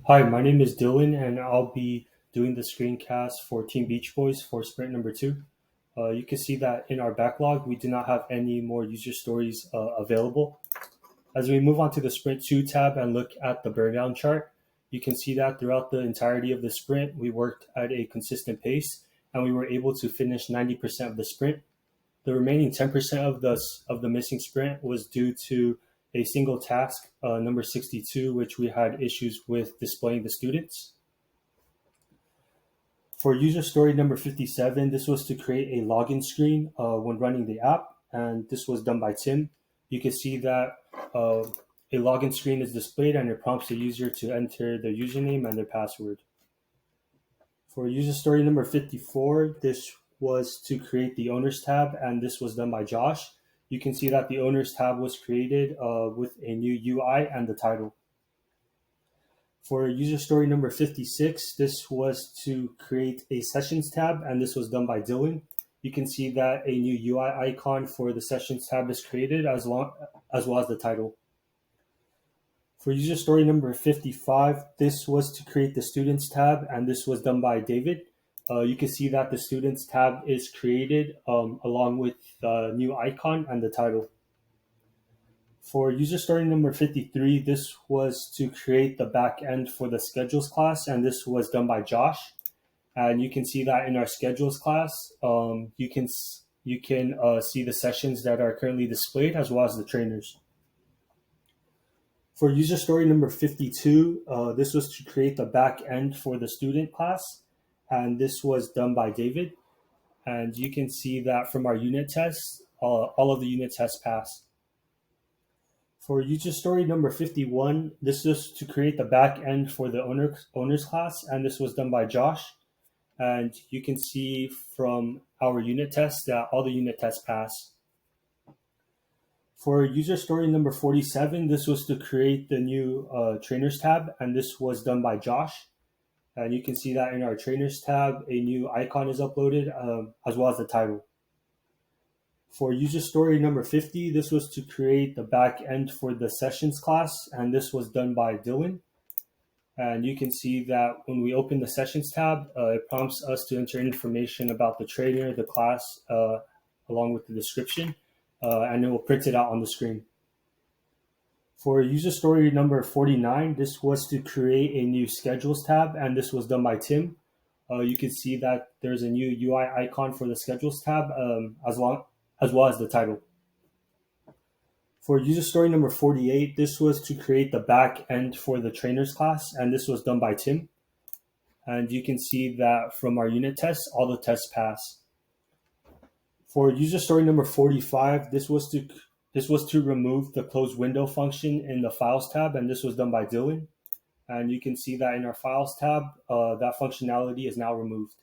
Hi, my name is Dylan, and I'll be doing the screencast for Team Beach Boys for sprint number two. You can see that in our backlog, we do not have any more user stories available. As we move on to the sprint two tab and look at the burn down chart, you can see that throughout the entirety of the sprint, we worked at a consistent pace and we were able to finish 90% of the sprint. The remaining 10% of the missing sprint was due to a single task, number 62, which we had issues with displaying the students. For user story number 57, this was to create a login screen when running the app, and this was done by Tim. You can see that a login screen is displayed and it prompts the user to enter their username and their password. For user story number 54, this was to create the owners tab, and this was done by Josh. You can see that the owners tab was created with a new UI and the title. For user story number 56, this was to create a sessions tab, and this was done by Dylan. You can see that a new UI icon for the sessions tab is created as well as the title. For user story number 55, this was to create the students tab, and this was done by David. You can see that the students tab is created along with the new icon and the title. For user story number 53, this was to create the back end for the schedules class, and this was done by Josh. And you can see that in our schedules class, you can see the sessions that are currently displayed as well as the trainers. For user story number 52, this was to create the back end for the student class, and this was done by David. And you can see that from our unit tests, all of the unit tests pass. For user story number 51, this was to create the back end for the owners class, and this was done by Josh. And you can see from our unit tests that all the unit tests pass. For user story number 47, this was to create the new trainers tab, and this was done by Josh. And you can see that in our trainers tab, a new icon is uploaded as well as the title. For user story number 50, this was to create the back end for the sessions class, and this was done by Dylan. And you can see that when we open the sessions tab, it prompts us to enter information about the trainer, the class, along with the description, and it will print it out on the screen. For user story number 49, this was to create a new schedules tab, and this was done by Tim. You can see that there's a new UI icon for the schedules tab as well as the title. For user story number 48, this was to create the back end for the trainers class, and this was done by Tim. And you can see that from our unit tests, all the tests pass. For user story number 45, this was to remove the close window function in the files tab, and this was done by Dylan. And you can see that in our files tab, that functionality is now removed.